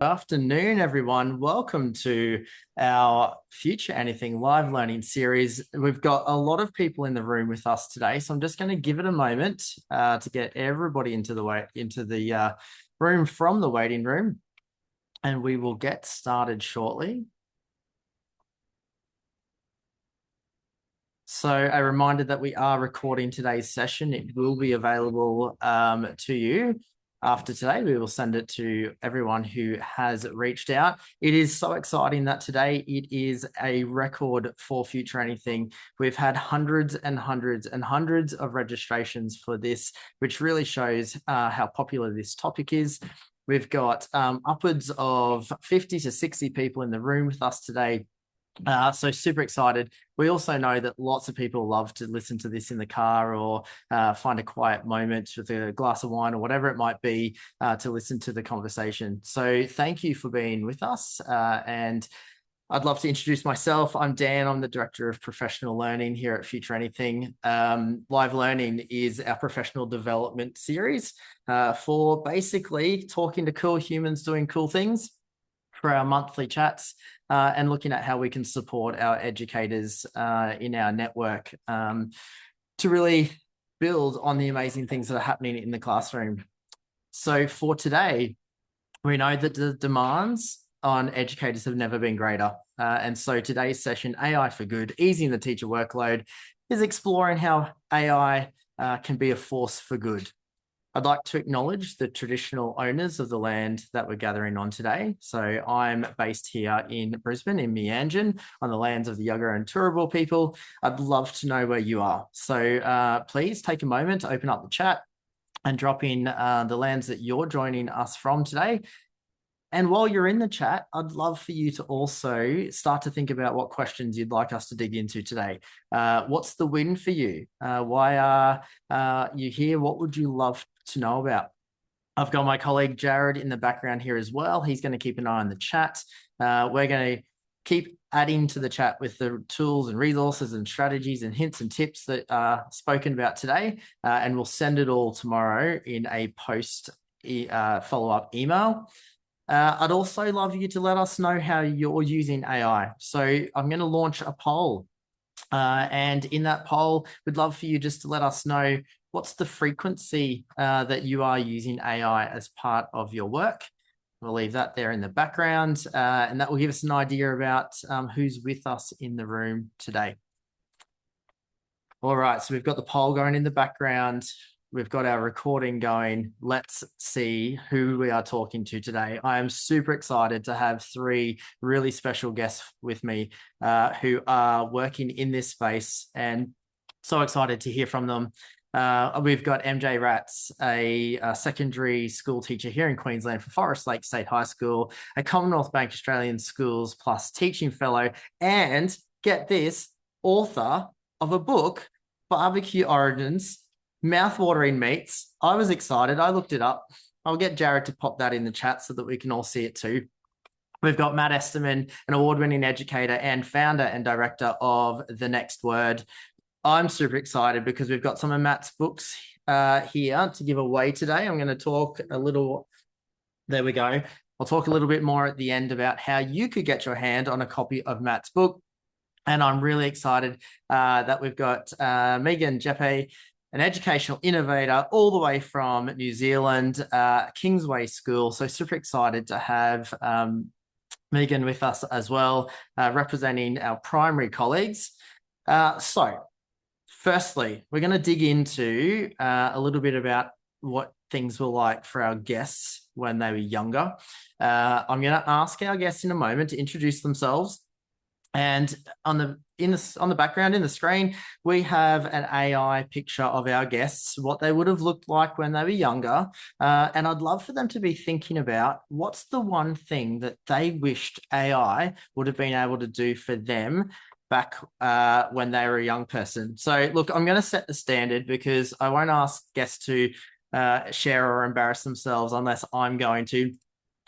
Afternoon, everyone. Welcome to our Future Anything live learning series. We've got a lot of people in the room with us today, so I'm just going to give it a moment to get everybody into the room from the waiting room, and we will get started shortly. So a reminder that we are recording today's session. It will be available to you. After today, we will send it to everyone who has reached out. It is so exciting that today it is a record for Future Anything. We've had hundreds and hundreds and hundreds of registrations for this, which really shows how popular this topic is. We've got upwards of 50 to 60 people in the room with us today. So super excited. We also know that lots of people love to listen to this in the car or find a quiet moment with a glass of wine or whatever it might be to listen to the conversation. So thank you for being with us. And I'd love to introduce myself. I'm Dan. I'm the Director of Professional Learning here at Future Anything. Live Learning is our professional development series for basically talking to cool humans doing cool things for our monthly chats and looking at how we can support our educators in our network to really build on the amazing things that are happening in the classroom. So for today, we know that the demands on educators have never been greater. And so today's session, AI for Good, Easing the Teacher Workload, is exploring how AI can be a force for good. I'd like to acknowledge the traditional owners of the land that we're gathering on today. So I'm based here in Brisbane, in Meanjin, on the lands of the Yagara and Turrbal people. I'd love to know where you are. So please take a moment to open up the chat and drop in the lands that you're joining us from today. And while you're in the chat, I'd love for you to also start to think about what questions you'd like us to dig into today. What's the win for you? Why are you here? What would you love to know about? I've got my colleague Jared in the background here as well. He's going to keep an eye on the chat. We're going to keep adding to the chat with the tools and resources and strategies and hints and tips that are spoken about today. And we'll send it all tomorrow in a post follow-up email. I'd also love you to let us know how you're using AI. So I'm going to launch a poll. And in that poll, we'd love for you just to let us know what's the frequency that you are using AI as part of your work. We'll leave that there in the background, and that will give us an idea about who's with us in the room today. All right, so we've got the poll going in the background. We've got our recording going. Let's see who we are talking to today. I am super excited to have three really special guests with me who are working in this space, and so excited to hear from them. We've got MJ Rats, a secondary school teacher here in Queensland for Forest Lake State High School, a Commonwealth Bank Australian Schools Plus teaching fellow, and get this, author of a book, Barbecue Origins, Mouthwatering Meats. I was excited. I looked it up. I'll get Jared to pop that in the chat so that we can all see it too. We've got Matt Esterman, an award-winning educator and founder and director of The Next Word. I'm super excited because we've got some of Matt's books here to give away today. I'm going to talk a little, there we go. I'll talk a little bit more at the end about how you could get your hand on a copy of Matt's book. And I'm really excited that we've got Megan Jeppe, an educational innovator all the way from New Zealand, Kingsway School. So super excited to have Megan with us as well, representing our primary colleagues. So firstly, we're going to dig into a little bit about what things were like for our guests when they were younger. I'm going to ask our guests in a moment to introduce themselves. And on the background in the screen, we have an AI picture of our guests, what they would have looked like when they were younger. And I'd love for them to be thinking about what's the one thing that they wished AI would have been able to do for them back when they were a young person. So look, I'm going to set the standard because I won't ask guests to share or embarrass themselves unless I'm going to.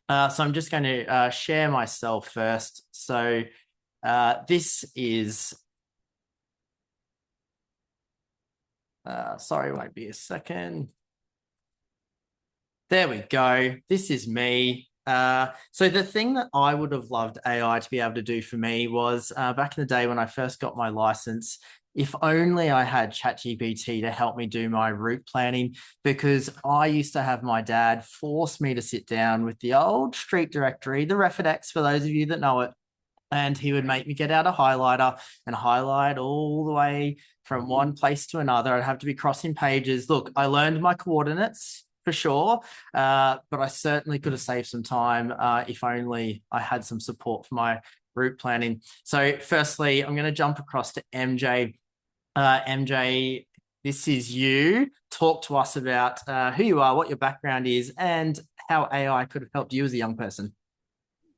So I'm just going to share myself first. So this is, sorry, won't be a second. There we go. This is me. So the thing that I would have loved AI to be able to do for me was back in the day when I first got my license, if only I had ChatGPT to help me do my route planning, because I used to have my dad force me to sit down with the old street directory, the Refidex, for those of you that know it, and he would make me get out a highlighter and highlight all the way from one place to another. I'd have to be crossing pages. Look, I learned my coordinates for sure, but I certainly could have saved some time if only I had some support for my route planning. So firstly, I'm going to jump across to MJ. MJ, this is you. Talk to us about who you are, what your background is, and how AI could have helped you as a young person.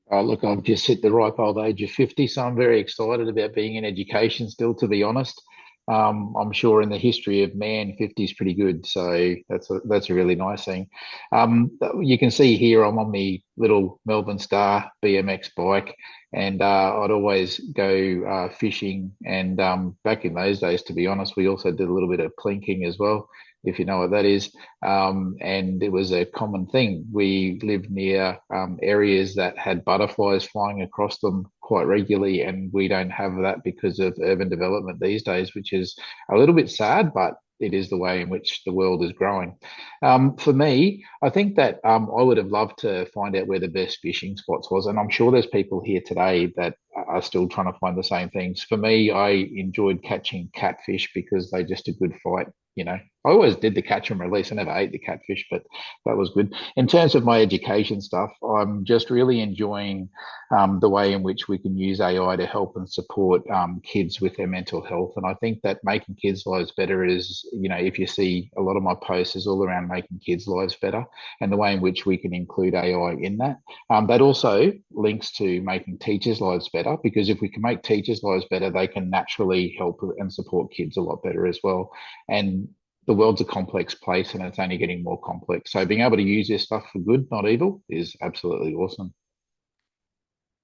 Oh, look, I've just hit the ripe old age of 50, so I'm very excited about being in education still, to be honest. I'm sure in the history of man, 50 is pretty good, so that's a really nice thing. You can see here I'm on the little Melbourne Star BMX bike, and I'd always go fishing. And back in those days, to be honest, we also did a little bit of plinking as well, if you know what that is. And it was a common thing. We lived near areas that had butterflies flying across them quite regularly, and we don't have that because of urban development these days, which is a little bit sad, but it is the way in which the world is growing. For me, I think that I would have loved to find out where the best fishing spots was, and I'm sure there's people here today that are still trying to find the same things. For me, I enjoyed catching catfish because they're just a good fight. I always did the catch and release. I never ate the catfish, but that was good. In terms of my education stuff, I'm just really enjoying the way in which we can use AI to help and support kids with their mental health. And I think that making kids' lives better is, if you see a lot of my posts is all around making kids' lives better and the way in which we can include AI in that. That also links to making teachers' lives better, because if we can make teachers' lives better, they can naturally help and support kids a lot better as well. And the world's a complex place and it's only getting more complex. So being able to use this stuff for good, not evil, is absolutely awesome.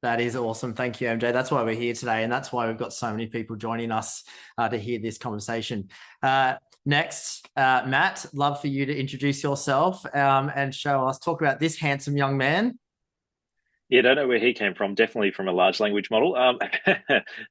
That is awesome. Thank you, MJ. That's why we're here today. And that's why we've got so many people joining us to hear this conversation. Next, Matt, love for you to introduce yourself and show us, talk about this handsome young man. Yeah, don't know where he came from. Definitely from a large language model,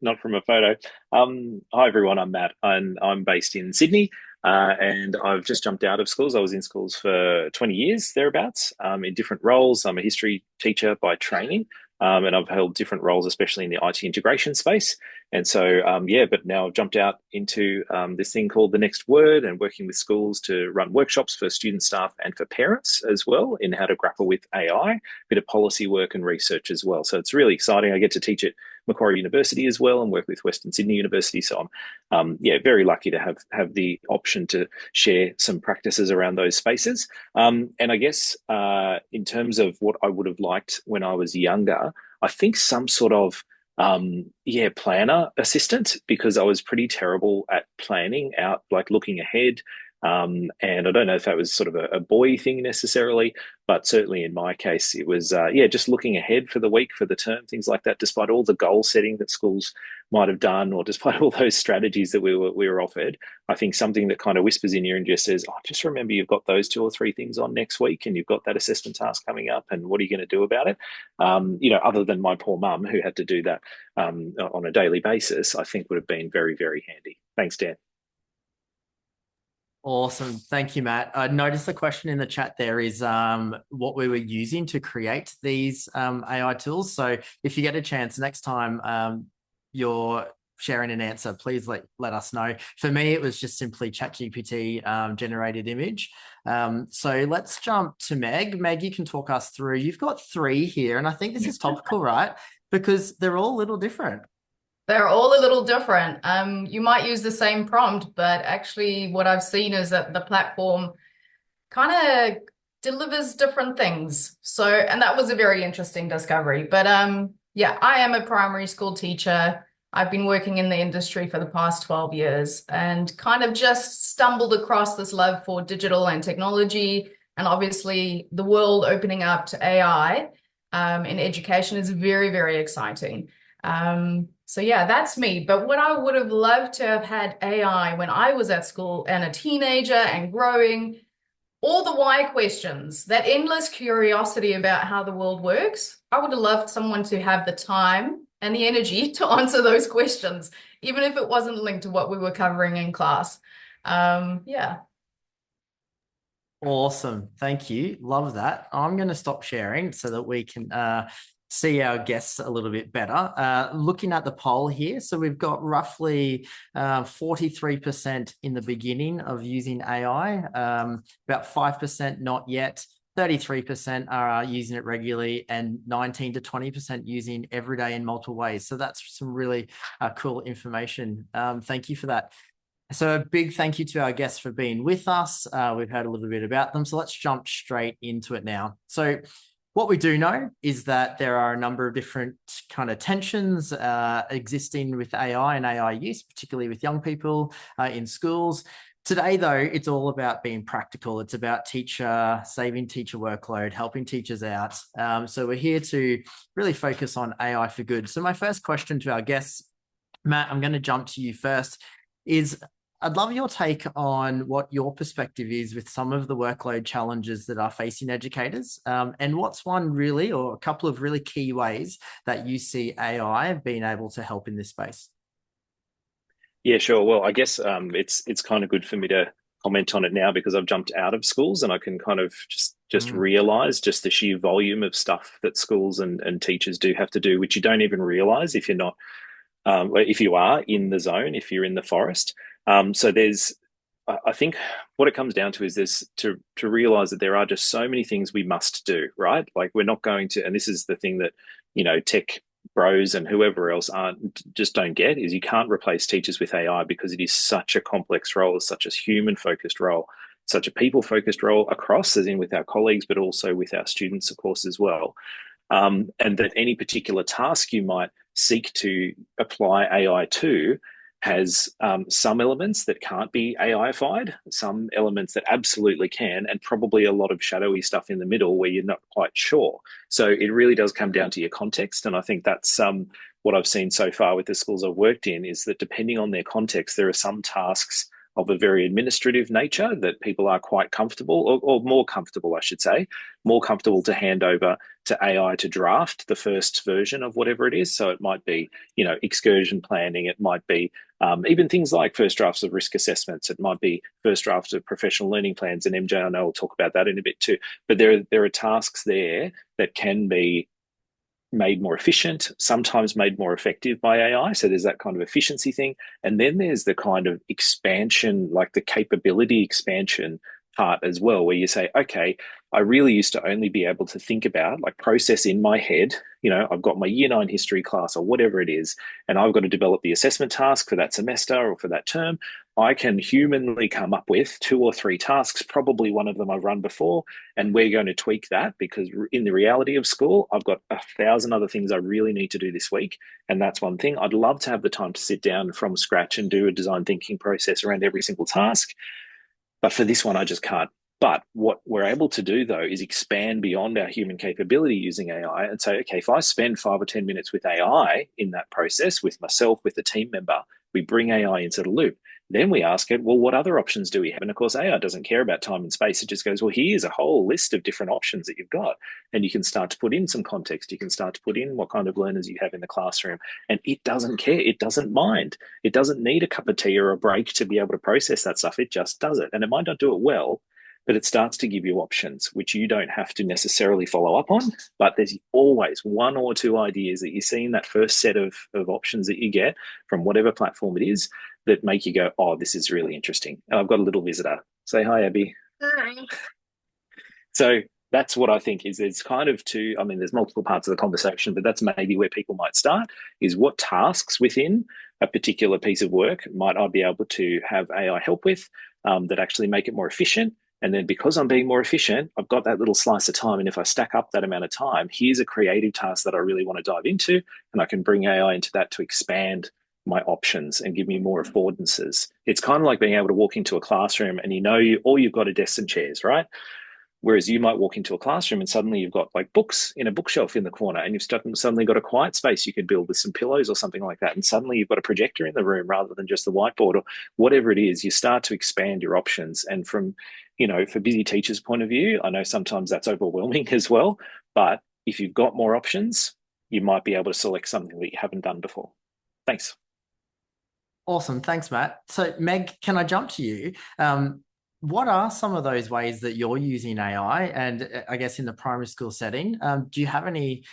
not from a photo. Hi, everyone. I'm Matt, and I'm based in Sydney. And I've just jumped out of schools. I was in schools for 20 years, thereabouts, in different roles. I'm a history teacher by training, and I've held different roles, especially in the IT integration space. And so, yeah, but now I've jumped out into this thing called The Next Word and working with schools to run workshops for student staff and for parents as well in how to grapple with AI, a bit of policy work and research as well. So it's really exciting. I get to teach at Macquarie University as well and work with Western Sydney University. So I'm yeah, very lucky to have the option to share some practices around those spaces. And I guess in terms of what I would have liked when I was younger, I think some sort of yeah, planner assistant, because I was pretty terrible at planning out, like looking ahead. And I don't know if that was sort of a boy thing necessarily, but certainly in my case, it was, yeah, just looking ahead for the week, for the term, things like that, despite all the goal setting that schools might have done, or despite all those strategies that we were offered. I think something that kind of whispers in your ear and just says, oh, just remember you've got those two or three things on next week, and you've got that assessment task coming up, and what are you going to do about it? Other than my poor mum who had to do that on a daily basis, I think would have been very, very handy. Thanks, Dan. Awesome. Thank you, Matt. I noticed the question in the chat there is what we were using to create these AI tools. So if you get a chance next time you're sharing an answer, please let us know. For me, it was just simply ChatGPT generated image. So let's jump to Meg. Meg, you can talk us through. You've got three here, and I think this is topical, right? Because they're all a little different. They're all a little different. You might use the same prompt, but actually what I've seen is that the platform kind of delivers different things. And that was a very interesting discovery. But yeah, I am a primary school teacher. I've been working in the industry for the past 12 years and kind of just stumbled across this love for digital and technology. And obviously, the world opening up to AI in education is very, very exciting. So yeah, that's me. But what I would have loved to have had AI when I was at school and a teenager and growing, all the why questions, that endless curiosity about how the world works. I would have loved someone to have the time and the energy to answer those questions, even if it wasn't linked to what we were covering in class. Yeah. Awesome. Thank you. Love that. I'm going to stop sharing so that we can see our guests a little bit better. Looking at the poll here, so we've got roughly 43% in the beginning of using AI, about 5% not yet, 33% are using it regularly, and 19 to 20% using every day in multiple ways. So that's some really cool information. Thank you for that. So a big thank you to our guests for being with us. We've heard a little bit about them, so let's jump straight into it now. So what we do know is that there are a number of different kind of tensions existing with AI and AI use, particularly with young people in schools. Today, though, it's all about being practical. It's about saving teacher workload, helping teachers out. So we're here to really focus on AI for good. So my first question to our guests, Matt, I'm going to jump to you first, is I'd love your take on what your perspective is with some of the workload challenges that are facing educators, and what's one really, or a couple of really key ways that you see AI being able to help in this space? Yeah, sure. Well, I guess it's kind of good for me to comment on it now because I've jumped out of schools and I can kind of just realize just the sheer volume of stuff that schools and teachers do have to do, which you don't even realize if you're not, if you are in the zone, if you're in the forest. So I think what it comes down to is this, to realize that there are just so many things we must do, right? Like we're not going to, and this is the thing that, tech bros and whoever else just don't get, is you can't replace teachers with AI because it is such a complex role, it's such a human focused role, such a people focused role across, as in with our colleagues, but also with our students, of course, as well. And that any particular task you might seek to apply AI to has some elements that can't be AI-fied, some elements that absolutely can, and probably a lot of shadowy stuff in the middle where you're not quite sure. So it really does come down to your context. And I think that's what I've seen so far with the schools I've worked in, is that depending on their context, there are some tasks of a very administrative nature that people are quite comfortable, or more comfortable, I should say, more comfortable to hand over to AI to draft the first version of whatever it is. So it might be, excursion planning. It might be even things like first drafts of risk assessments. It might be first drafts of professional learning plans. And MJ, I know will talk about that in a bit too. But there are tasks there that can be made more efficient, sometimes made more effective by AI. So there's that kind of efficiency thing. And then there's the kind of expansion, like the capability expansion part as well, where you say, okay, I really used to only be able to think about, like process in my head, I've got my year 9 history class or whatever it is, and I've got to develop the assessment task for that semester or for that term. I can humanly come up with 2 or 3 tasks, probably one of them I've run before, and we're going to tweak that because in the reality of school, I've got 1,000 other things I really need to do this week. And that's one thing. I'd love to have the time to sit down from scratch and do a design thinking process around every single task. But for this one, I just can't. But what we're able to do, though, is expand beyond our human capability using AI and say, okay, if I spend 5 or 10 minutes with AI in that process, with myself, with the team member, we bring AI into the loop. Then we ask it, well, what other options do we have? And of course, AI doesn't care about time and space. It just goes, well, here's a whole list of different options that you've got. And you can start to put in some context. You can start to put in what kind of learners you have in the classroom. And it doesn't care. It doesn't mind. It doesn't need a cup of tea or a break to be able to process that stuff. It just does it. And it might not do it well, but it starts to give you options, which you don't have to necessarily follow up on. But there's always 1 or 2 ideas that you see in that first set of options that you get from whatever platform it is that make you go, oh, this is really interesting. And I've got a little visitor. Say hi, Abby. Hi. So that's what I think is there's kind of there's multiple parts of the conversation, but that's maybe where people might start, is what tasks within a particular piece of work might I be able to have AI help with that actually make it more efficient. And then because I'm being more efficient, I've got that little slice of time. And if I stack up that amount of time, here's a creative task that I really want to dive into. And I can bring AI into that to expand my options and give me more affordances. It's kind of like being able to walk into a classroom and all you've got are desks and chairs, right? Whereas you might walk into a classroom and suddenly you've got like books in a bookshelf in the corner, and you've suddenly got a quiet space you could build with some pillows or something like that. And suddenly you've got a projector in the room rather than just the whiteboard or whatever it is. You start to expand your options. And from, for busy teachers' point of view, I know sometimes that's overwhelming as well. But if you've got more options, you might be able to select something that you haven't done before. Thanks. Awesome. Thanks, Matt. So, Meg, can I jump to you? What are some of those ways that you're using AI, and I guess in the primary school setting? Do you have any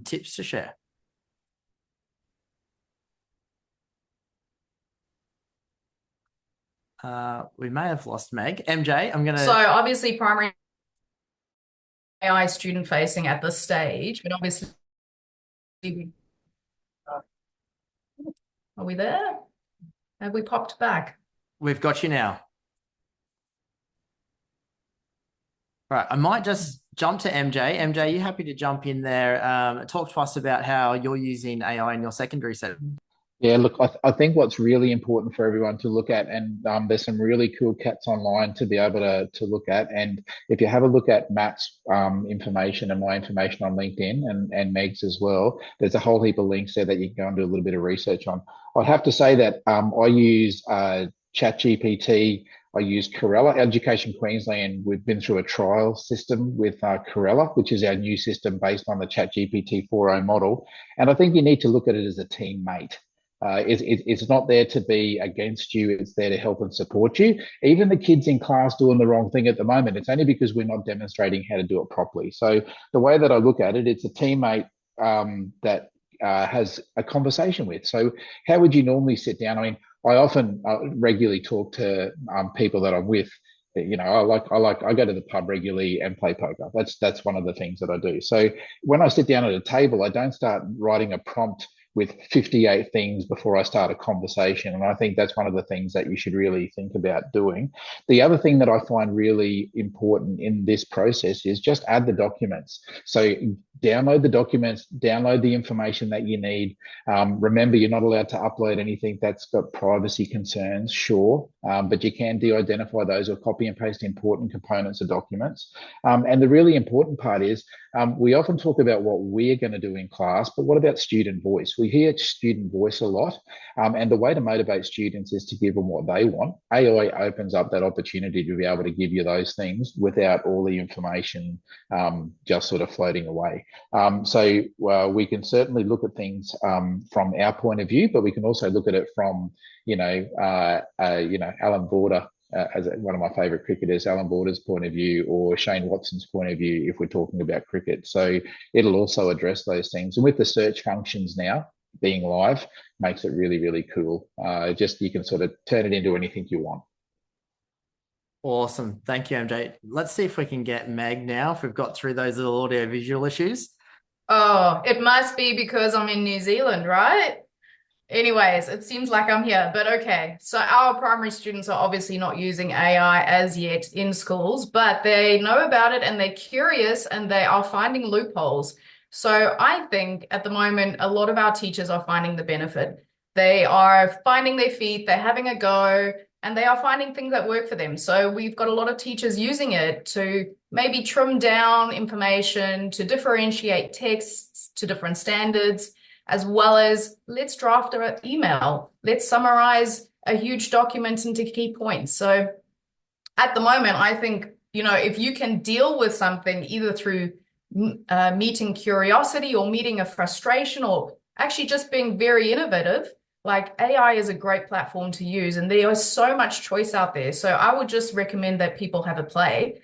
tips to share? We may have lost Meg. MJ, I'm going to... So obviously primary AI student facing at this stage, but obviously... Are we there? Have we popped back? We've got you now. Right, I might just jump to MJ. MJ, you happy to jump in there? Talk to us about how you're using AI in your secondary setting. Yeah, look, I think what's really important for everyone to look at, and there's some really cool cats online to be able to look at. And if you have a look at Matt's information and my information on LinkedIn and Meg's as well, there's a whole heap of links there that you can go and do a little bit of research on. I'd have to say that I use ChatGPT. I use Corella. Education Queensland, we've been through a trial system with Corella, which is our new system based on the ChatGPT 4.0 model. And I think you need to look at it as a teammate. It's not there to be against you. It's there to help and support you. Even the kids in class doing the wrong thing at the moment, it's only because we're not demonstrating how to do it properly. So the way that I look at it, it's a teammate that has a conversation with. So how would you normally sit down? I mean, I often regularly talk to people that I'm with. I go to the pub regularly and play poker. That's one of the things that I do. So when I sit down at a table, I don't start writing a prompt with 58 things before I start a conversation. And I think that's one of the things that you should really think about doing. The other thing that I find really important in this process is just add the documents. So download the documents, download the information that you need. Remember, you're not allowed to upload anything that's got privacy concerns, sure, but you can de-identify those or copy and paste important components of documents. And the really important part is we often talk about what we're going to do in class, but what about student voice? We hear student voice a lot, and the way to motivate students is to give them what they want. AI opens up that opportunity to be able to give you those things without all the information just sort of floating away. So we can certainly look at things from our point of view, but we can also look at it from, Alan Border, as one of my favourite cricketers, Alan Border's point of view, or Shane Watson's point of view, if we're talking about cricket. So it'll also address those things. And with the search functions now being live, makes it really, really cool. You can sort of turn it into anything you want. Awesome. Thank you, MJ. Let's see if we can get Meg now, if we've got through those little audio visual issues. Oh, it must be because I'm in New Zealand, right? Anyways, it seems like I'm here, but okay. So our primary students are obviously not using AI as yet in schools, but they know about it and they're curious and they are finding loopholes. So I think at the moment, a lot of our teachers are finding the benefit. They are finding their feet, they're having a go, and they are finding things that work for them. So we've got a lot of teachers using it to maybe trim down information, to differentiate texts to different standards, as well as let's draft an email. Let's summarize a huge document into key points. So at the moment, I think, if you can deal with something either through meeting curiosity or meeting a frustration or actually just being very innovative, like AI is a great platform to use and there is so much choice out there. So I would just recommend that people have a play.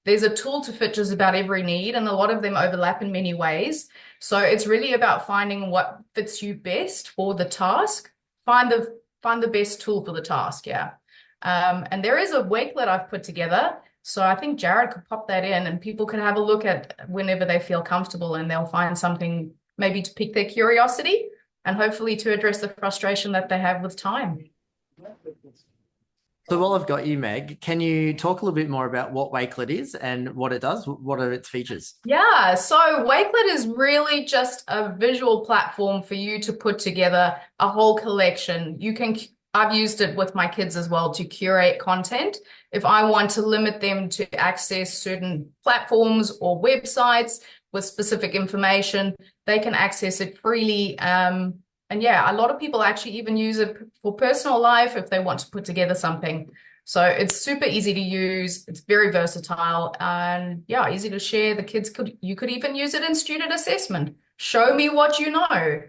There's a tool to fit just about every need and a lot of them overlap in many ways. So it's really about finding what fits you best for the task. Find the best tool for the task, yeah. And there is a Wakelet I've put together. So I think Jared could pop that in and people can have a look at whenever they feel comfortable and they'll find something maybe to pique their curiosity and hopefully to address the frustration that they have with time. So while I've got you, Meg, can you talk a little bit more about what Wakelet is and what it does? What are its features? Yeah, so Wakelet is really just a visual platform for you to put together a whole collection. I've used it with my kids as well to curate content. If I want to limit them to access certain platforms or websites with specific information, they can access it freely. And yeah, a lot of people actually even use it for personal life if they want to put together something. So it's super easy to use. It's very versatile and yeah, easy to share. You could even use it in student assessment. Show me what you know.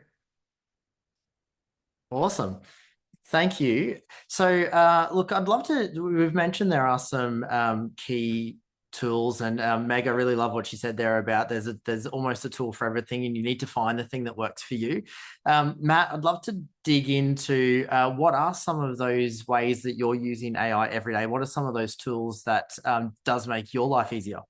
Awesome. Thank you. So, look, I'd love to. We've mentioned there are some key tools, and Meg, I really love what she said there about there's almost a tool for everything, and you need to find the thing that works for you. Matt, I'd love to dig into what are some of those ways that you're using AI every day? What are some of those tools that does make your life easier?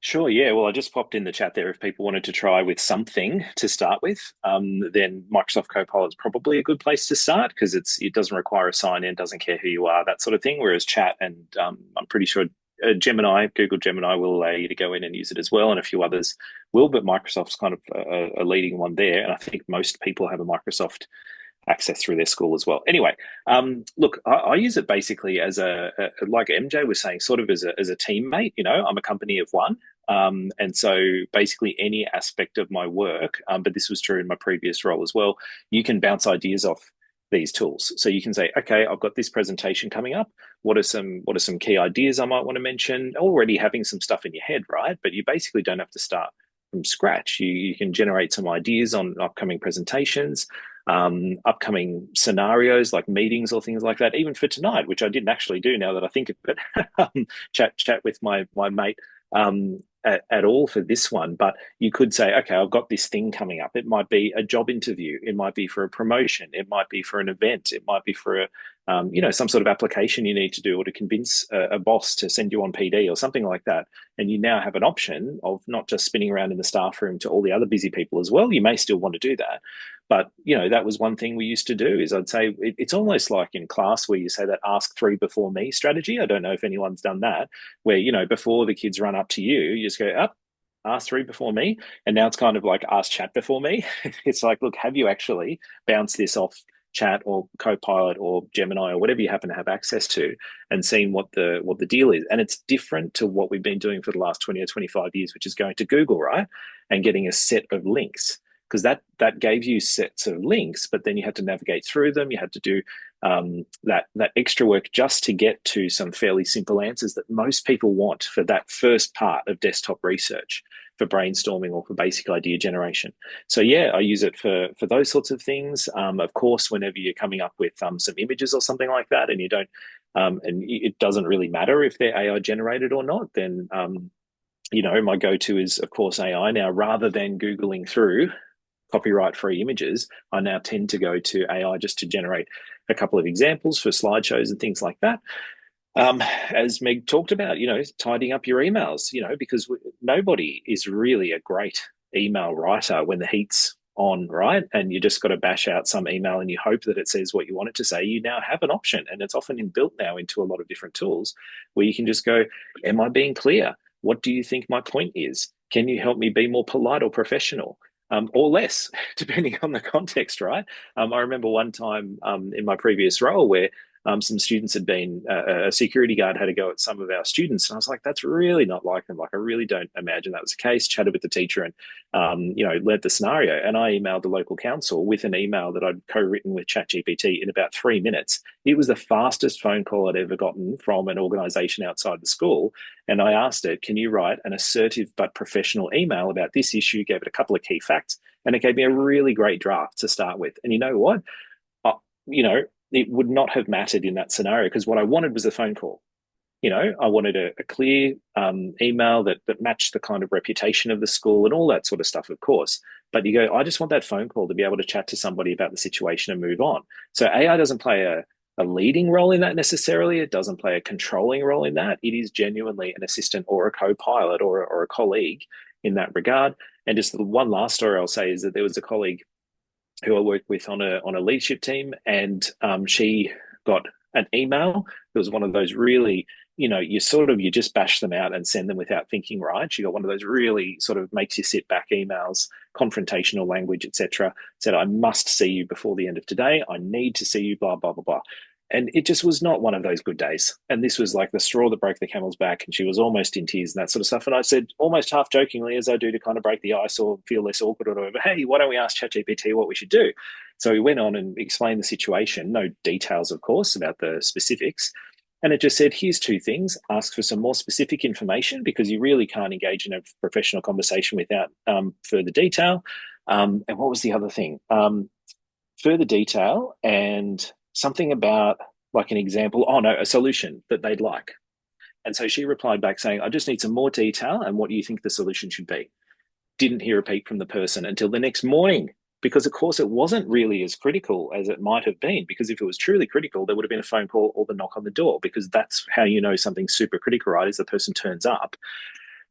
Sure, yeah. Well, I just popped in the chat there. If people wanted to try with something to start with, then Microsoft Copilot is probably a good place to start because it doesn't require a sign in, doesn't care who you are, that sort of thing. Whereas chat and I'm pretty sure Google Gemini will allow you to go in and use it as well, and a few others will. But Microsoft's kind of a leading one there, and I think most people have a Microsoft access through their school as well. Anyway, look, I use it basically as like MJ was saying, sort of as a teammate. You know, I'm a company of one. And so basically any aspect of my work, but this was true in my previous role as well, you can bounce ideas off these tools. So you can say, okay, I've got this presentation coming up. What are some key ideas I might want to mention? Already having some stuff in your head, right? But you basically don't have to start from scratch. You can generate some ideas on upcoming presentations, upcoming scenarios like meetings or things like that, even for tonight, which I didn't actually do now that I think of it. chat with my mate at all for this one, but you could say, okay, I've got this thing coming up. It might be a job interview, it might be for a promotion, it might be for an event, it might be for some sort of application you need to do, or to convince a boss to send you on PD or something like that. And you now have an option of not just spinning around in the staff room to all the other busy people as well. You may still want to do that, but that was one thing we used to do. Is I'd say it's almost like in class where you say that ask three before me strategy. I don't know if anyone's done that, where before the kids run up to you, you just go up, ask three before me, and now it's kind of like ask chat before me. It's like, look, have you actually bounced this off chat or Copilot or Gemini or whatever you happen to have access to, and seen what the deal is? And it's different to what we've been doing for the last 20 or 25 years, which is going to Google, right, and getting a set of links, because that gave you sets of links, but then you had to navigate through them. You had to do that extra work just to get to some fairly simple answers that most people want for that first part of desktop research, for brainstorming or for basic idea generation. So yeah, I use it for those sorts of things. Of course, whenever you're coming up with some images or something like that, and you don't, and it doesn't really matter if they're AI generated or not, then my go-to is of course AI now, rather than Googling through copyright-free images. I now tend to go to AI just to generate a couple of examples for slideshows and things like that. As Meg talked about, tidying up your emails, because nobody is really a great email writer when the heat's on, right? And you just got to bash out some email and you hope that it says what you want it to say. You now have an option, and it's often inbuilt now into a lot of different tools, where you can just go, am I being clear? What do you think my point is? Can you help me be more polite or professional? Or less, depending on the context, right? I remember one time in my previous role where some students had been, a security guard had to go at some of our students. And I was like, that's really not like them. Like, I really don't imagine that was the case. Chatted with the teacher and, led the scenario. And I emailed the local council with an email that I'd co-written with ChatGPT in about 3 minutes. It was the fastest phone call I'd ever gotten from an organization outside the school. And I asked it, can you write an assertive but professional email about this issue? Gave it a couple of key facts, and it gave me a really great draft to start with. And you know what? It would not have mattered in that scenario, because what I wanted was a phone call. I wanted a clear email that matched the kind of reputation of the school and all that sort of stuff, of course. But you go, I just want that phone call to be able to chat to somebody about the situation and move on. So AI doesn't play a leading role in that necessarily. It doesn't play a controlling role in that. It is genuinely an assistant or a co-pilot or a colleague in that regard. And just the one last story I'll say is that there was a colleague who I worked with on a leadership team, and she got An email, it was one of those really, you just bash them out and send them without thinking, right? You got one of those really sort of makes you sit back emails, confrontational language, etc. Said, I must see you before the end of today. I need to see you, blah, blah, blah, blah. And it just was not one of those good days. And this was like the straw that broke the camel's back. And she was almost in tears and that sort of stuff. And I said, almost half jokingly, as I do to kind of break the ice or feel less awkward or whatever, hey, why don't we ask ChatGPT what we should do? So we went on and explained the situation, no details, of course, about the specifics. And it just said, here's two things. Ask for some more specific information because you really can't engage in a professional conversation without further detail. And what was the other thing? Further detail and something about like an example, a solution that they'd like. And so she replied back saying, I just need some more detail and what do you think the solution should be? Didn't hear a peep from the person until the next morning because, of course, it wasn't really as critical as it might have been because if it was truly critical, there would have been a phone call or the knock on the door because that's how you know something's super critical, right, is the person turns up.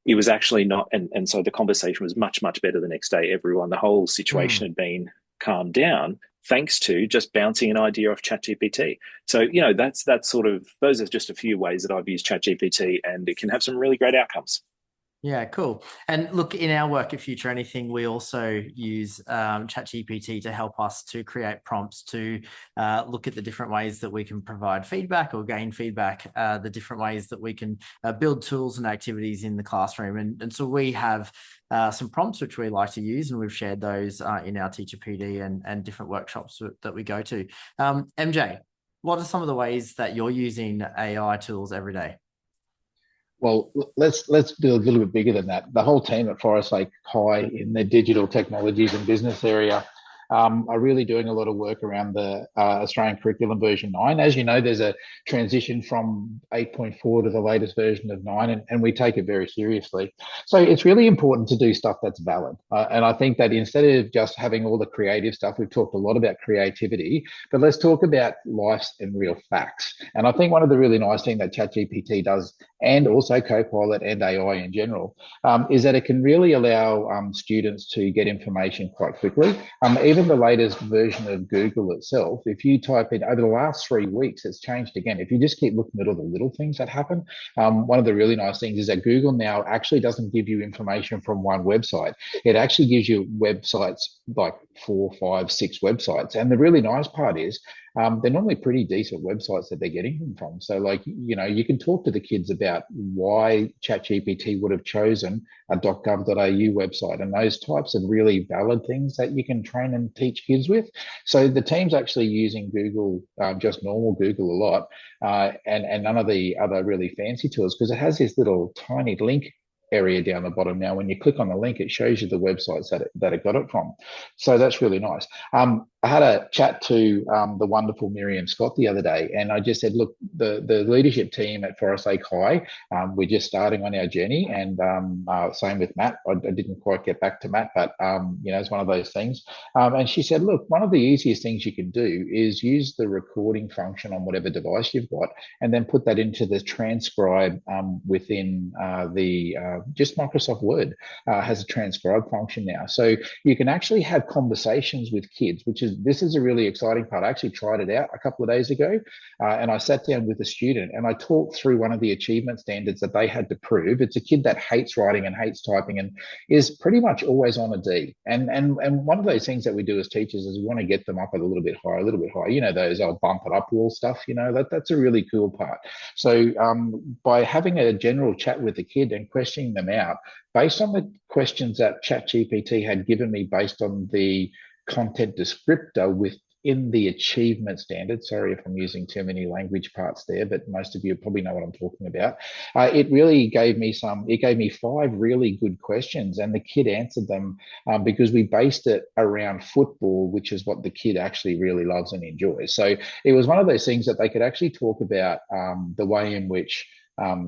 It was actually not. And so the conversation was much, much better the next day. The whole situation had been calmed down thanks to just bouncing an idea off ChatGPT. So, that's sort of, those are just a few ways that I've used ChatGPT and it can have some really great outcomes. Yeah, cool. And look, in our work at Future Anything, we also use ChatGPT to help us to create prompts to look at the different ways that we can provide feedback or gain feedback, the different ways that we can build tools and activities in the classroom. And so we have some prompts which we like to use, and we've shared those in our Teacher PD and different workshops that we go to. MJ, what are some of the ways that you're using AI tools every day? Well, let's do a little bit bigger than that. The whole team at Forest Lake High in the digital technologies and business area are really doing a lot of work around the Australian Curriculum version 9. As you know, there's a transition from 8.4 to the latest version of 9, and we take it very seriously. So it's really important to do stuff that's valid. And I think that instead of just having all the creative stuff, we've talked a lot about creativity, but let's talk about life's and real facts. And I think one of the really nice things that ChatGPT does, and also Copilot and AI in general, is that it can really allow students to get information quite quickly. Even the latest version of Google itself, if you type in over the last 3 weeks, it's changed again. If you just keep looking at all the little things that happen, one of the really nice things is that Google now actually doesn't give you information from one website. It actually gives you websites like 4, 5, 6 websites. And the really nice part is they're normally pretty decent websites that they're getting them from. So you can talk to the kids about why ChatGPT would have chosen a .gov.au website and those types of really valid things that you can train and teach kids with. So the team's actually using Google, just normal Google a lot, and none of the other really fancy tools because it has this little tiny link area down the bottom. Now, when you click on the link, it shows you the websites that it got it from. So that's really nice. I had a chat to the wonderful Miriam Scott the other day, and I just said, look, the leadership team at Forest Lake High, we're just starting on our journey, and same with Matt. I didn't quite get back to Matt, but it's one of those things. And she said, look, one of the easiest things you can do is use the recording function on whatever device you've got, and then put that into the transcribe within just Microsoft Word has a transcribe function now. So you can actually have conversations with kids, this is a really exciting part. I actually tried it out a couple of days ago, and I sat down with a student and I talked through one of the achievement standards that they had to prove. It's a kid that hates writing and hates typing and is pretty much always on a D. And one of those things that we do as teachers is we want to get them up a little bit higher, those I'll bump it up wall stuff, that's a really cool part. So by having a general chat with the kid and questioning them out based on the questions that ChatGPT had given me based on the content descriptor within the achievement standard. Sorry if I'm using too many language parts there, but most of you probably know what I'm talking about. It really gave me 5 really good questions, and the kid answered them because we based it around football, which is what the kid actually really loves and enjoys. So it was one of those things that they could actually talk about the way in which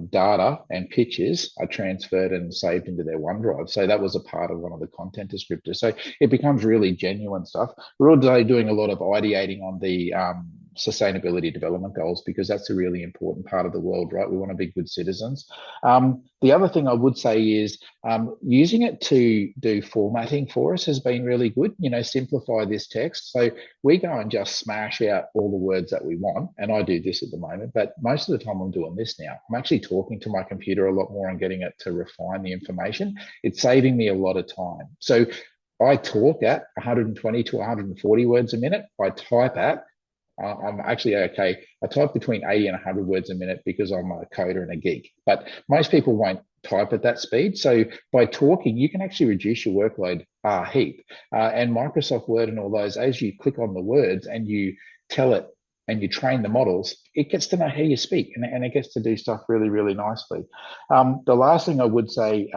data and pictures are transferred and saved into their OneDrive. So that was a part of one of the content descriptors. So it becomes really genuine stuff. We're also doing a lot of ideating on the sustainability development goals, because that's a really important part of the world, right? We want to be good citizens. The other thing I would say is using it to do formatting for us has been really good. Simplify this text. So we go and just smash out all the words that we want. And I do this at the moment, but most of the time I'm doing this now. I'm actually talking to my computer a lot more and getting it to refine the information. It's saving me a lot of time. So I talk at 120 to 140 words a minute. I type at I'm actually okay. I type between 80 and 100 words a minute because I'm a coder and a geek. But most people won't type at that speed. So by talking, you can actually reduce your workload a heap. And Microsoft Word and all those, as you click on the words and you tell it and you train the models, it gets to know how you speak, and it gets to do stuff really, really nicely. The last thing I would say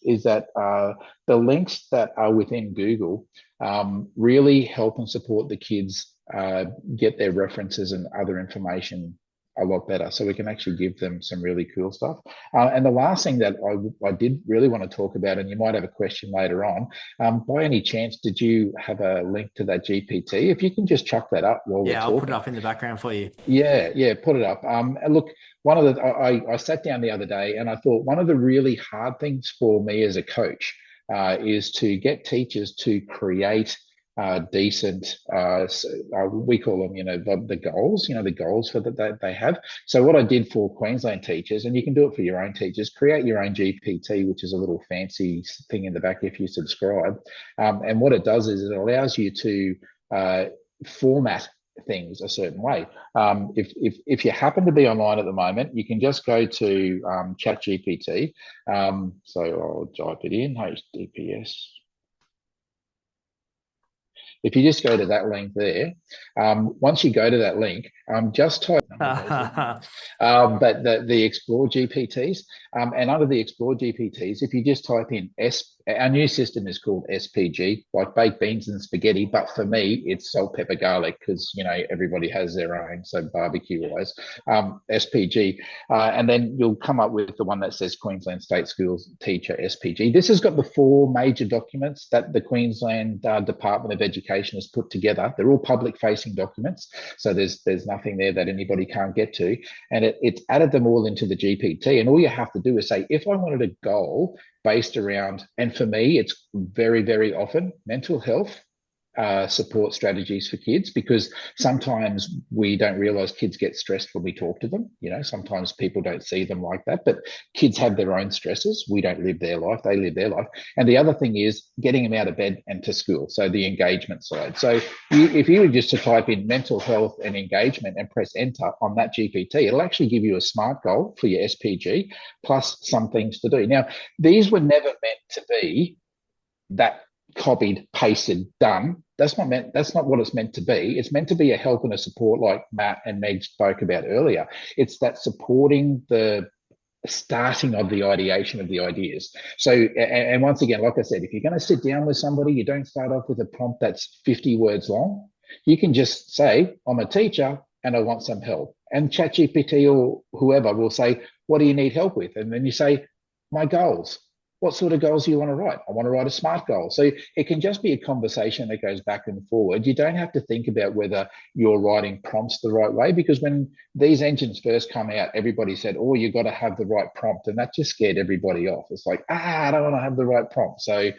is that the links that are within Google really help and support the kids get their references and other information a lot better. So we can actually give them some really cool stuff. And the last thing that I did really want to talk about, and you might have a question later on, by any chance, did you have a link to that GPT? If you can just chuck that up while we're talking. Yeah, I'll put it up in the background for you. Yeah, put it up. Look, I sat down the other day and I thought one of the really hard things for me as a coach is to get teachers to create decent, we call them, the goals, the goals for that they have. So what I did for Queensland teachers, and you can do it for your own teachers, create your own GPT, which is a little fancy thing in the back if you subscribe. And what it does is it allows you to format things a certain way. If you happen to be online at the moment, you can just go to ChatGPT. So I'll type it in, HTTPS. If you just go to that link there, once you go to that link, just type but the Explore GPTs, and under the Explore GPTs, if you just type in our new system is called SPG, like baked beans and spaghetti, but for me, it's salt, pepper, garlic, because, everybody has their own, so barbecue-wise, SPG, and then you'll come up with the one that says Queensland State Schools Teacher SPG. This has got the 4 major documents that the Queensland Department of Education has put together. They're all public-facing documents, so there's nothing there that anybody can't get to, and it's added them all into the GPT, and all you have to do is say, if I wanted a goal based around, and for me, it's very, very often mental health support strategies for kids, because sometimes we don't realize kids get stressed when we talk to them. Sometimes people don't see them like that, but kids have their own stresses. We don't live their life, they live their life. And the other thing is getting them out of bed and to school, so the engagement side. So if you were just to type in mental health and engagement and press enter on that GPT, it'll actually give you a SMART goal for your SPG plus some things to do. Now, these were never meant to be that copied, pasted, done. That's not what it's meant to be. It's meant to be a help and a support, like Matt and Meg spoke about earlier. It's that supporting the starting of the ideation of the ideas. So, and once again, like I said, if you're going to sit down with somebody, you don't start off with a prompt that's 50 words long. You can just say, I'm a teacher and I want some help. And ChatGPT or whoever will say, what do you need help with? And then you say, my goals. What sort of goals do you want to write? I want to write a SMART goal. So it can just be a conversation that goes back and forward. You don't have to think about whether you're writing prompts the right way, because when these engines first come out, everybody said, oh, you've got to have the right prompt. And that just scared everybody off. It's like, I don't want to have the right prompt. So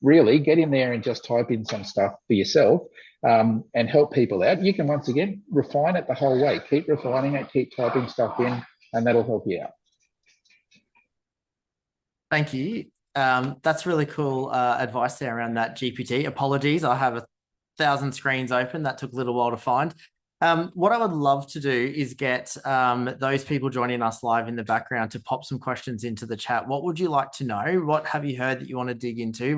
really get in there and just type in some stuff for yourself and help people out. You can, once again, refine it the whole way. Keep refining it, keep typing stuff in, and that'll help you out. Thank you. That's really cool advice there around that GPT. Apologies, I have 1,000 screens open. That took a little while to find. What I would love to do is get those people joining us live in the background to pop some questions into the chat. What would you like to know? What have you heard that you want to dig into?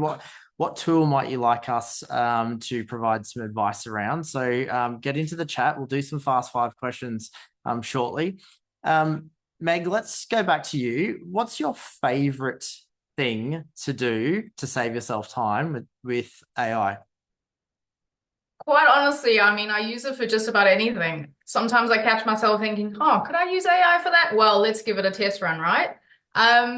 What tool might you like us to provide some advice around? So get into the chat. We'll do some fast 5 questions shortly. Meg, let's go back to you. What's your favorite thing to do to save yourself time with AI? Quite honestly, I use it for just about anything. Sometimes I catch myself thinking, oh, could I use AI for that? Well, let's give it a test run, right?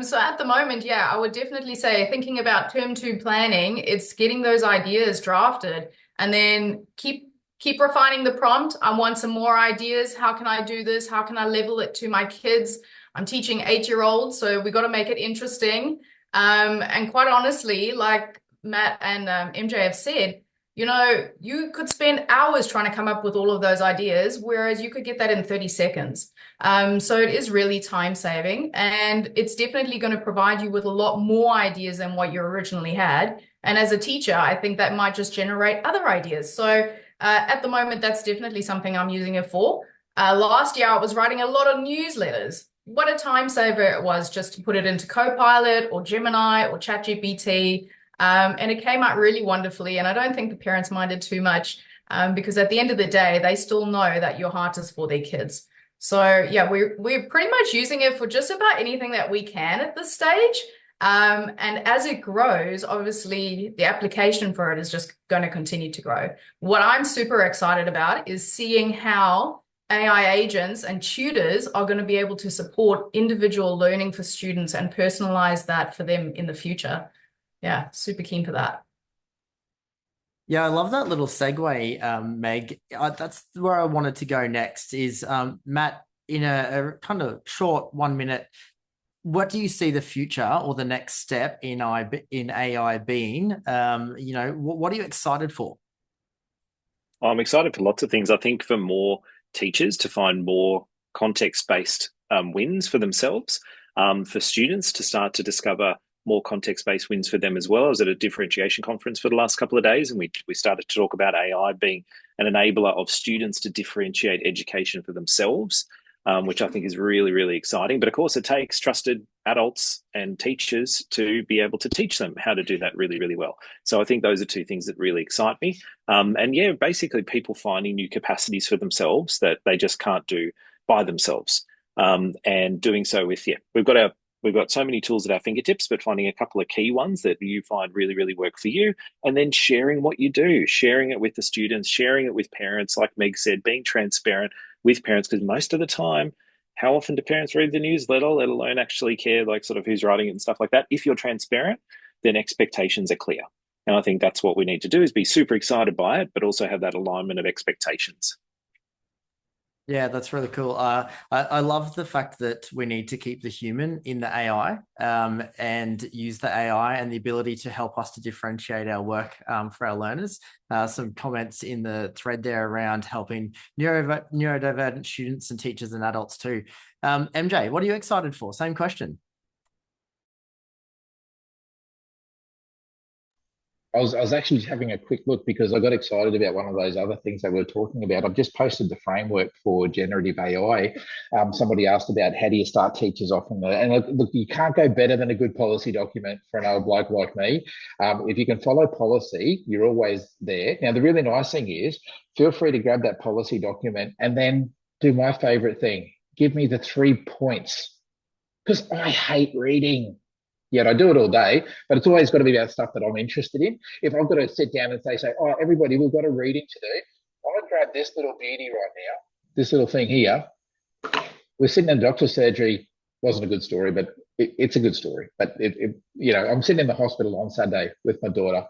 So at the moment, yeah, I would definitely say thinking about term 2 planning, it's getting those ideas drafted and then keep keep refining the prompt. I want some more ideas. How can I do this? How can I level it to my kids? I'm teaching 8-year-olds, so we got to make it interesting. And quite honestly, like Matt and MJ have said, you could spend hours trying to come up with all of those ideas, whereas you could get that in 30 seconds. So it is really time saving, and it's definitely going to provide you with a lot more ideas than what you originally had. And as a teacher, I think that might just generate other ideas. So at the moment, that's definitely something I'm using it for. Last year, I was writing a lot of newsletters. What a time saver it was just to put it into Copilot or Gemini or ChatGPT. And it came out really wonderfully. And I don't think the parents minded too much because at the end of the day, they still know that your heart is for their kids. So yeah, we're pretty much using it for just about anything that we can at this stage. And as it grows, obviously the application for it is just going to continue to grow. What I'm super excited about is seeing how AI agents and tutors are going to be able to support individual learning for students and personalize that for them in the future. Yeah, super keen for that. Yeah, I love that little segue, Meg. That's where I wanted to go next is, Matt, in a kind of short 1 minute, what do you see the future or the next step in AI being? What are you excited for? I'm excited for lots of things. I think for more teachers to find more context-based wins for themselves, for students to start to discover more context-based wins for them as well. I was at a differentiation conference for the last couple of days, and we started to talk about AI being an enabler of students to differentiate education for themselves, which I think is really, really exciting. But of course, it takes trusted adults and teachers to be able to teach them how to do that really, really well. So I think those are two things that really excite me. And yeah, basically people finding new capacities for themselves that they just can't do by themselves. And doing so with, we've got so many tools at our fingertips, but finding a couple of key ones that you find really, really work for you, and then sharing what you do, sharing it with the students, sharing it with parents, like Meg said, being transparent with parents, because most of the time, how often do parents read the newsletter, let alone actually care, like sort of who's writing it and stuff like that? If you're transparent, then expectations are clear. And I think that's what we need to do, is be super excited by it, but also have that alignment of expectations. Yeah, that's really cool. I love the fact that we need to keep the human in the AI, and use the AI and the ability to help us to differentiate our work for our learners. Some comments in the thread there around helping neurodivergent students and teachers and adults too. MJ, what are you excited for? Same question. I was actually just having a quick look because I got excited about one of those other things that we were talking about. I've just posted the framework for generative AI. Somebody asked about how do you start teachers off in and look, you can't go better than a good policy document for an old bloke like me. If you can follow policy, you're always there. Now, the really nice thing is, feel free to grab that policy document and then do my favorite thing. Give me the 3 points, because I hate reading. Yet I do it all day, but it's always got to be about stuff that I'm interested in. If I've got to sit down and say, oh, everybody, we've got a reading to do, I want to grab this little beauty right now, this little thing here. We're sitting in doctor's surgery. Wasn't a good story, but it's a good story. But I'm sitting in the hospital on Sunday with my daughter,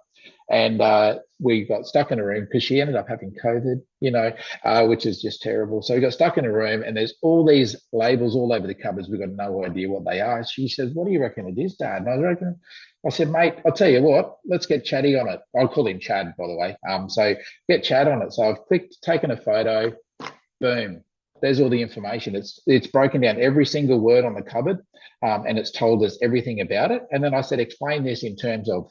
and we got stuck in a room because she ended up having COVID, which is just terrible. So we got stuck in a room, and there's all these labels all over the cupboards. We've got no idea what they are. She says, "What do you reckon it is, Dad?" And I said, "Mate, I'll tell you what. Let's get chatty on it." I'll call him Chad, by the way. So get chat on it. So I've taken a photo. Boom. There's all the information. It's broken down every single word on the cupboard, and it's told us everything about it. And then I said, explain this in terms of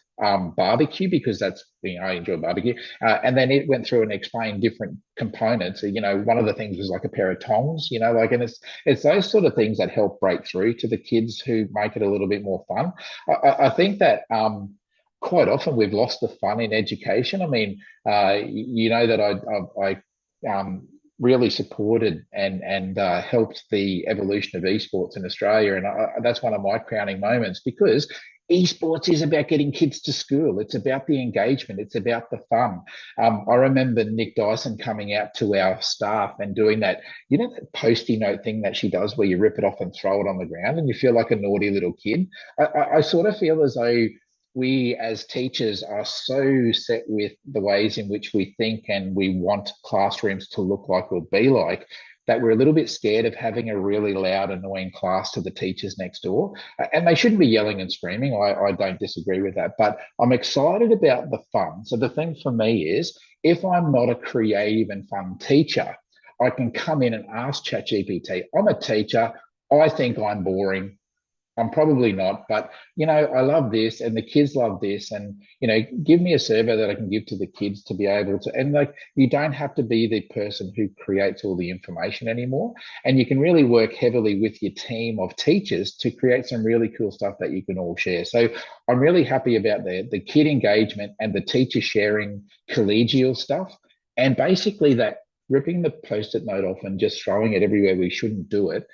barbecue, because that's, I enjoy barbecue. And then it went through and explained different components. One of the things was like a pair of tongs, and it's those sort of things that help break through to the kids who make it a little bit more fun. I think that quite often we've lost the fun in education. I mean, that I really supported and helped the evolution of esports in Australia. And that's one of my crowning moments, because esports is about getting kids to school. It's about the engagement. It's about the fun. I remember Nick Dyson coming out to our staff and doing that, that post-it note thing that she does where you rip it off and throw it on the ground and you feel like a naughty little kid. I sort of feel as though we as teachers are so set with the ways in which we think and we want classrooms to look like or be like, that we're a little bit scared of having a really loud, annoying class to the teachers next door. And they shouldn't be yelling and screaming. I don't disagree with that. But I'm excited about the fun. So the thing for me is, if I'm not a creative and fun teacher, I can come in and ask ChatGPT, I'm a teacher, I think I'm boring. I'm probably not, but I love this and the kids love this. And, give me a survey that I can give to the kids to be able to, and like, you don't have to be the person who creates all the information anymore. And you can really work heavily with your team of teachers to create some really cool stuff that you can all share. So I'm really happy about the kid engagement and the teacher sharing collegial stuff. And basically that ripping the post-it note off and just throwing it everywhere we shouldn't do it,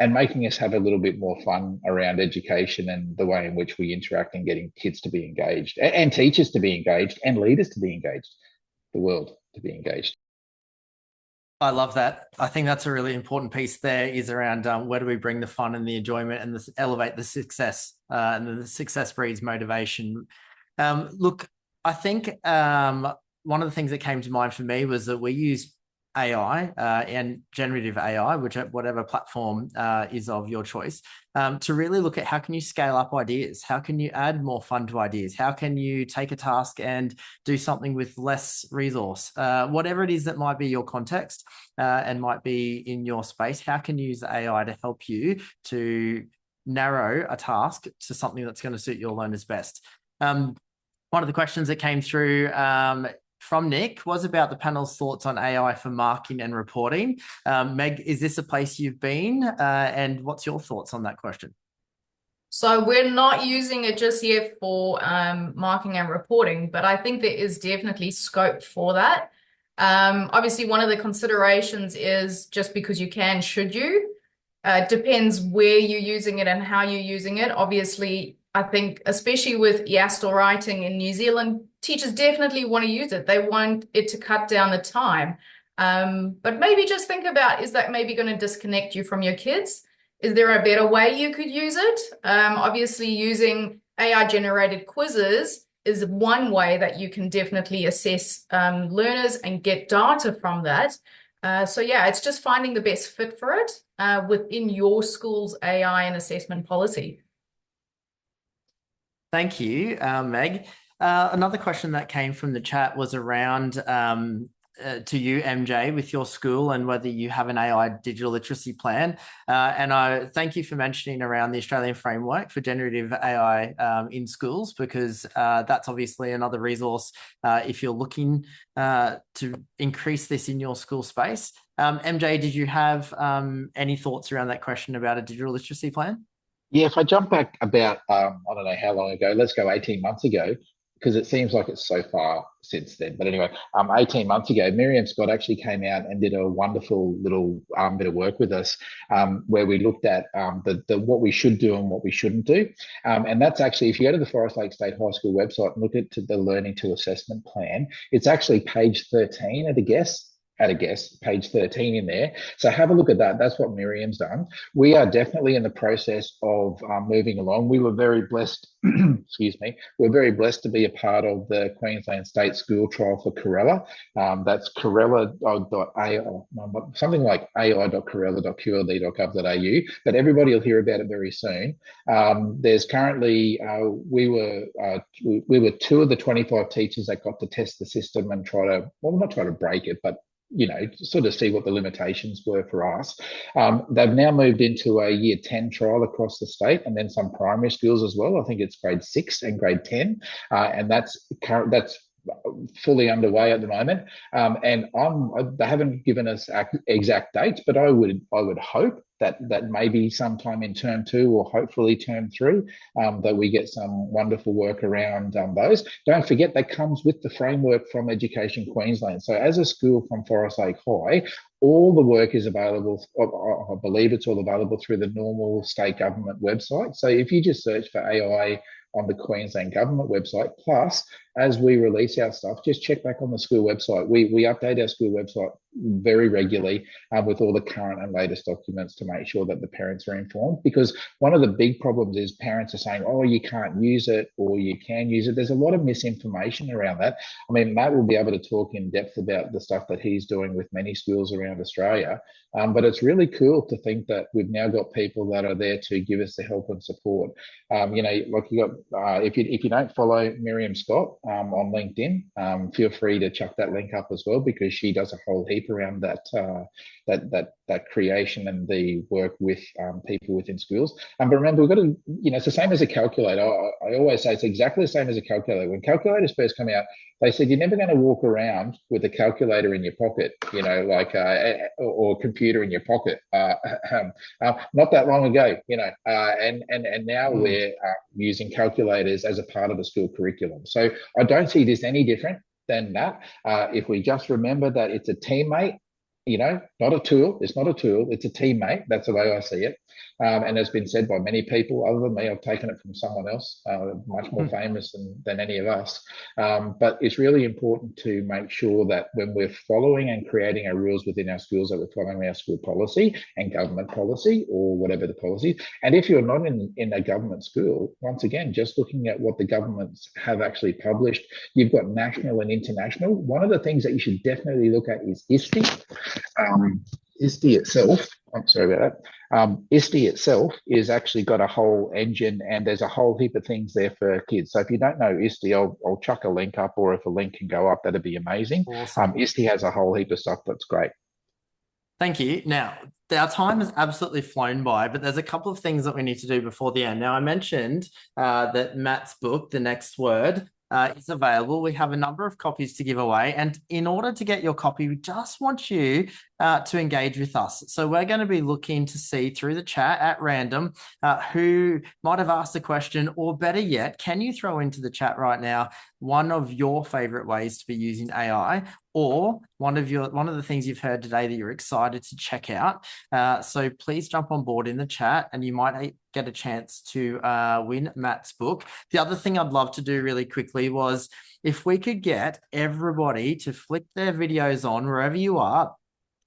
and making us have a little bit more fun around education and the way in which we interact and getting kids to be engaged and teachers to be engaged and leaders to be engaged, the world to be engaged. I love that. I think that's a really important piece there, is around where do we bring the fun and the enjoyment and elevate the success, and the success breeds motivation. Look, I think one of the things that came to mind for me was that we use AI and generative AI, whatever platform is of your choice, to really look at how can you scale up ideas? How can you add more fun to ideas? How can you take a task and do something with less resource? Whatever it is that might be your context and might be in your space, how can you use AI to help you to narrow a task to something that's going to suit your learners best? One of the questions that came through from Nick was about the panel's thoughts on AI for marking and reporting. Meg, is this a place you've been? And what's your thoughts on that question? So we're not using it just yet for marking and reporting, but I think there is definitely scope for that. Obviously, one of the considerations is just because you can, should you? Depends where you're using it and how you're using it. Obviously, I think especially with EASTL writing in New Zealand, teachers definitely want to use it. They want it to cut down the time. But maybe just think about, is that maybe going to disconnect you from your kids? Is there a better way you could use it? Obviously, using AI-generated quizzes is one way that you can definitely assess learners and get data from that. So yeah, it's just finding the best fit for it within your school's AI and assessment policy. Thank you, Meg. Another question that came from the chat was around to you, MJ, with your school and whether you have an AI digital literacy plan. And I thank you for mentioning around the Australian framework for generative AI in schools, because that's obviously another resource if you're looking to increase this in your school space. MJ, did you have any thoughts around that question about a digital literacy plan? Yeah, if I jump back about, I don't know how long ago, let's go 18 months ago, because it seems like it's so far since then. But anyway, 18 months ago, Miriam Scott actually came out and did a wonderful little bit of work with us where we looked at the what we should do and what we shouldn't do. And that's actually, if you go to the Forest Lake State High School website and look at the Learning to Assessment Plan, it's actually page 13 at a guess, page 13 in there. So have a look at that. That's what Miriam's done. We are definitely in the process of moving along. We were very blessed, excuse me, we're very blessed to be a part of the Queensland State School Trial for Corella. That's corella.ai, something like ai.corella.qld.gov.au, but everybody will hear about it very soon. There's currently, we were two of the 25 teachers that got to test the system and not try to break it, but sort of see what the limitations were for us. They've now moved into a year 10 trial across the state, and then some primary schools as well. I think it's grade 6 and grade 10, and that's fully underway at the moment. And they haven't given us exact dates, but I would hope that maybe sometime in term 2 or hopefully term 3 that we get some wonderful work around those. Don't forget that comes with the framework from Education Queensland. So as a school from Forest Lake High, all the work is available. I believe it's all available through the normal state government website. So if you just search for AI on the Queensland government website, plus as we release our stuff, just check back on the school website. We update our school website very regularly with all the current and latest documents to make sure that the parents are informed, because one of the big problems is parents are saying, oh, you can't use it or you can use it. There's a lot of misinformation around that. I mean, Matt will be able to talk in depth about the stuff that he's doing with many schools around Australia, but it's really cool to think that we've now got people that are there to give us the help and support. You know, like you got, if you don't follow Miriam Scott on LinkedIn, feel free to chuck that link up as well, because she does a whole heap around that creation and the work with people within schools. But remember, we've got to, you know, it's the same as a calculator. I always say it's exactly the same as a calculator. When calculators first come out, they said you're never going to walk around with a calculator in your pocket, you know, like or a computer in your pocket. Not that long ago, you know, and now we're using calculators as a part of the school curriculum. So I don't see this any different than that. If we just remember that it's a teammate, you know, not a tool. It's not a tool. It's a teammate. That's the way I see it. And has been said by many people other than me. I've taken it from someone else, much more famous than any of us. But it's really important to make sure that when we're following and creating our rules within our schools, that we're following our school policy and government policy, or whatever the policy. And if you're not in a government school, once again, just looking at what the governments have actually published, you've got national and international. One of the things that you should definitely look at is ISTE. ISTE itself, I'm sorry about that. ISTE itself is actually got a whole engine, and there's a whole heap of things there for kids. So if you don't know ISTE, I'll chuck a link up, or if a link can go up, that'd be amazing. Awesome. ISTE has a whole heap of stuff that's great. Thank you. Now, our time has absolutely flown by, but there's a couple of things that we need to do before the end. Now, I mentioned that Matt's book, The Next Word, is available. We have a number of copies to give away. And in order to get your copy, we just want you to engage with us. So we're going to be looking to see through the chat at random who might have asked a question, or better yet, can you throw into the chat right now one of your favorite ways to be using AI, or one of the things you've heard today that you're excited to check out. So please jump on board in the chat, and you might get a chance to win Matt's book. The other thing I'd love to do really quickly was if we could get everybody to flick their videos on wherever you are.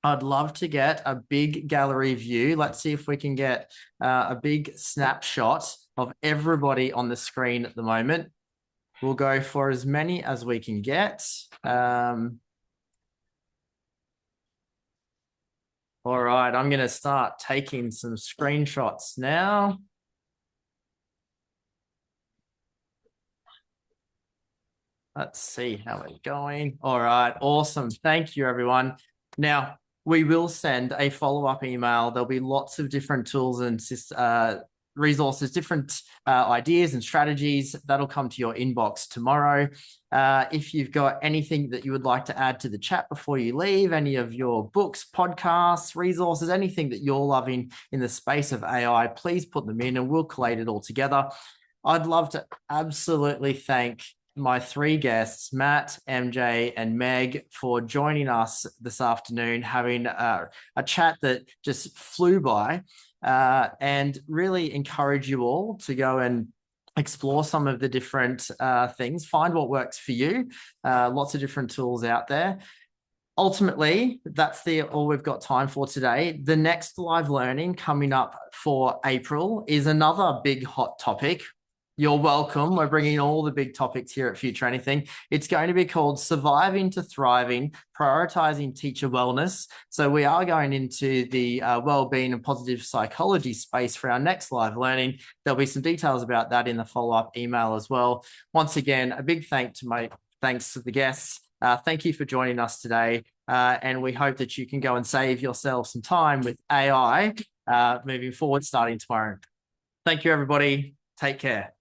I'd love to get a big gallery view. Let's see if we can get a big snapshot of everybody on the screen at the moment. We'll go for as many as we can get. All right, I'm going to start taking some screenshots now. Let's see how we're going. All right, awesome. Thank you, everyone. Now, we will send a follow-up email. There'll be lots of different tools and resources, different ideas and strategies that'll come to your inbox tomorrow. If you've got anything that you would like to add to the chat before you leave, any of your books, podcasts, resources, anything that you're loving in the space of AI, please put them in and we'll collate it all together. I'd love to absolutely thank my three guests, Matt, MJ, and Meg, for joining us this afternoon, having a chat that just flew by, and really encourage you all to go and explore some of the different things, find what works for you. Lots of different tools out there. Ultimately, that's all we've got time for today. The next live learning coming up for April is another big hot topic. You're welcome. We're bringing all the big topics here at Future Anything. It's going to be called Surviving to Thriving, Prioritizing Teacher Wellness. So we are going into the well-being and positive psychology space for our next live learning. There'll be some details about that in the follow-up email as well. Once again, a big thanks to the guests. Thank you for joining us today. And we hope that you can go and save yourself some time with AI moving forward, starting tomorrow. Thank you, everybody. Take care.